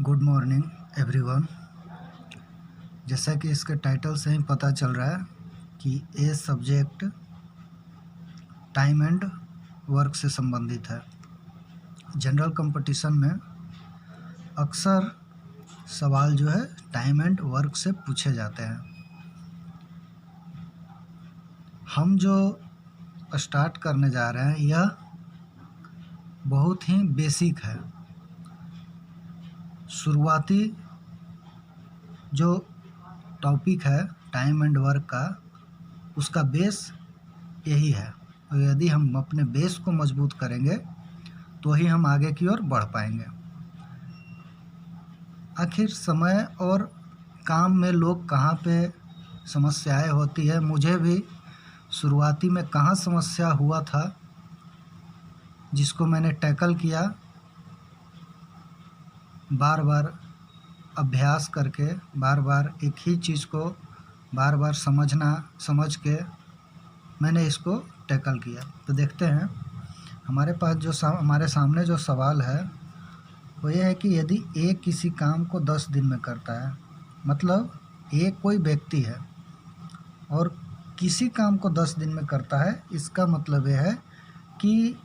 Good morning everyone. जैसा कि इसके टाइटल से ही पता चल रहा है कि ये सब्जेक्ट टाइम एंड वर्क से संबंधित है। जनरल कंपटीशन में अक्सर सवाल जो है टाइम एंड वर्क से पूछे जाते हैं। हम जो स्टार्ट करने जा रहे हैं यह बहुत ही बेसिक है। शुरुआती जो टॉपिक है टाइम एंड वर्क का, उसका बेस यही है और यदि हम अपने बेस को मजबूत करेंगे तो ही हम आगे की ओर बढ़ पाएंगे। आखिर समय और काम में लोग कहाँ पे समस्याएं होती है, मुझे भी शुरुआती में कहाँ समस्या हुआ था जिसको मैंने टैकल किया, बार बार अभ्यास करके, बार बार एक ही चीज़ को बार बार समझ के मैंने इसको टैकल किया। तो देखते हैं हमारे पास जो हमारे सामने जो सवाल है वो ये है कि यदि ए किसी काम को 10 दिन में करता है, मतलब ए कोई व्यक्ति है और किसी काम को 10 दिन में करता है, इसका मतलब ये है कि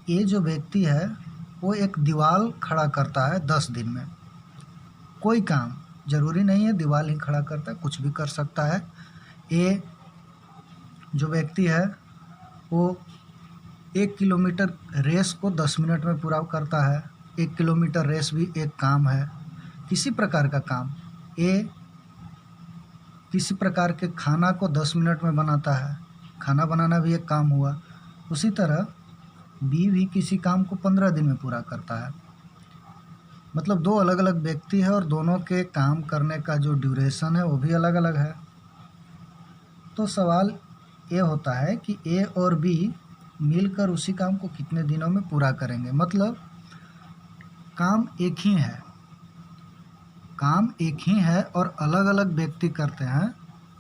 ये जो व्यक्ति है वो एक दीवार खड़ा करता है 10 दिन में। कोई काम ज़रूरी नहीं है दीवार ही खड़ा करता है, कुछ भी कर सकता है। ये जो व्यक्ति है वो 1 किलोमीटर रेस को 10 मिनट में पूरा करता है। 1 किलोमीटर रेस भी एक काम है, किसी प्रकार का काम। ये किसी प्रकार के खाना को 10 मिनट में बनाता है, खाना बनाना भी एक काम हुआ। उसी तरह बी भी किसी काम को 15 दिन में पूरा करता है। मतलब दो अलग अलग व्यक्ति है और दोनों के काम करने का जो ड्यूरेशन है वो भी अलग अलग है। तो सवाल ये होता है कि ए और बी मिलकर उसी काम को कितने दिनों में पूरा करेंगे। मतलब काम एक ही है, काम एक ही है और अलग अलग व्यक्ति करते हैं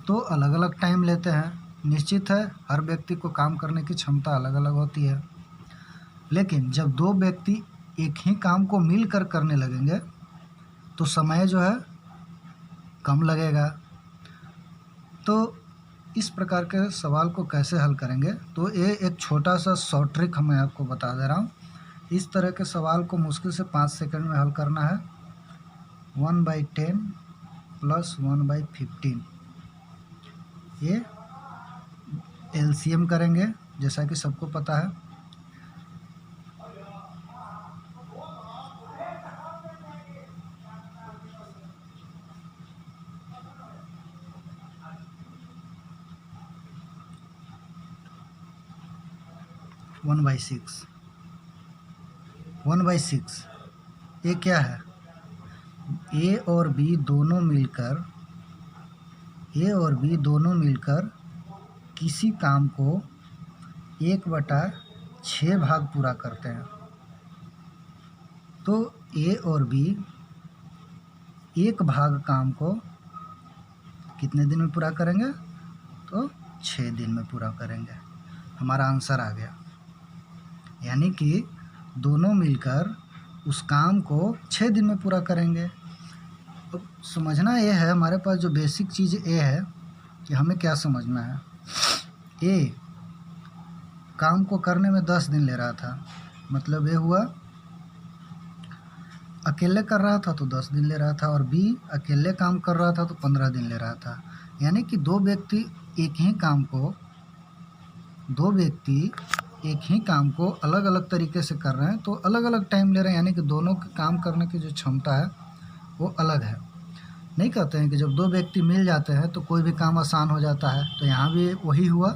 तो अलग अलग टाइम लेते हैं। निश्चित है हर व्यक्ति को काम करने की क्षमता अलग अलग होती है, लेकिन जब दो व्यक्ति एक ही काम को मिलकर करने लगेंगे तो समय जो है कम लगेगा। तो इस प्रकार के सवाल को कैसे हल करेंगे, तो ये एक छोटा सा शॉर्ट ट्रिक मैं आपको बता दे रहा हूँ। इस तरह के सवाल को मुश्किल से 5 सेकंड में हल करना है। 1/10 + 1/15 ये एलसीएम करेंगे, जैसा कि सबको पता है। वन बाई सिक्स ये क्या है, ए और बी दोनों मिलकर किसी काम को 1/6 भाग पूरा करते हैं। तो ए और बी एक भाग काम को कितने दिन में पूरा करेंगे, तो 6 दिन में पूरा करेंगे। हमारा आंसर आ गया, यानी कि दोनों मिलकर उस काम को 6 दिन में पूरा करेंगे। अब समझना ये है, हमारे पास जो बेसिक चीज़ ये है कि हमें क्या समझना है। ए काम को करने में 10 दिन ले रहा था, मतलब ये हुआ अकेले कर रहा था तो 10 दिन ले रहा था, और बी अकेले काम कर रहा था तो 15 दिन ले रहा था। यानी कि दो व्यक्ति एक ही काम को अलग अलग तरीके से कर रहे हैं तो अलग अलग टाइम ले रहे हैं, यानी कि दोनों के काम करने की जो क्षमता है वो अलग है। नहीं कहते हैं कि जब दो व्यक्ति मिल जाते हैं तो कोई भी काम आसान हो जाता है, तो यहाँ भी वही हुआ।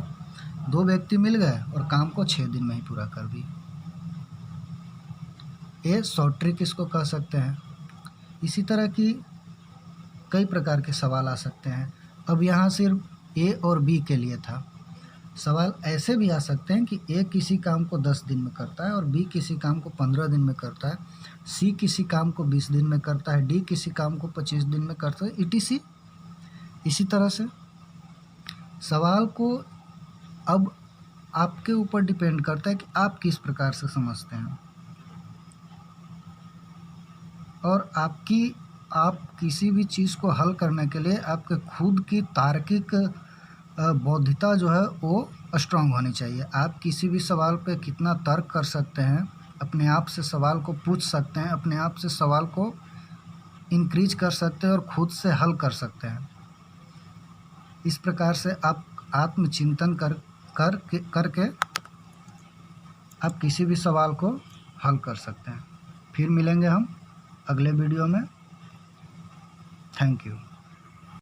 दो व्यक्ति मिल गए और काम को 6 दिन में ही पूरा कर दिए। ये शॉर्ट ट्रिक इसको कह सकते हैं। इसी तरह की कई प्रकार के सवाल आ सकते हैं। अब यहाँ सिर्फ ए और बी के लिए था। सवाल ऐसे भी आ सकते हैं कि ए किसी काम को 10 दिन में करता है और बी किसी काम को 15 दिन में करता है, सी किसी काम को 20 दिन में करता है, डी किसी काम को 25 दिन में करता है, etc। इसी तरह से सवाल को अब आपके ऊपर डिपेंड करता है कि आप किस प्रकार से समझते हैं। और आप किसी भी चीज़ को हल करने के लिए आपके खुद की तार्किक बौद्धिकता जो है वो स्ट्रांग होनी चाहिए। आप किसी भी सवाल पे कितना तर्क कर सकते हैं, अपने आप से सवाल को पूछ सकते हैं, अपने आप से सवाल को इंक्रीज कर सकते हैं और खुद से हल कर सकते हैं। इस प्रकार से आप आत्मचिंतन करके आप किसी भी सवाल को हल कर सकते हैं। फिर मिलेंगे हम अगले वीडियो में। Thank you.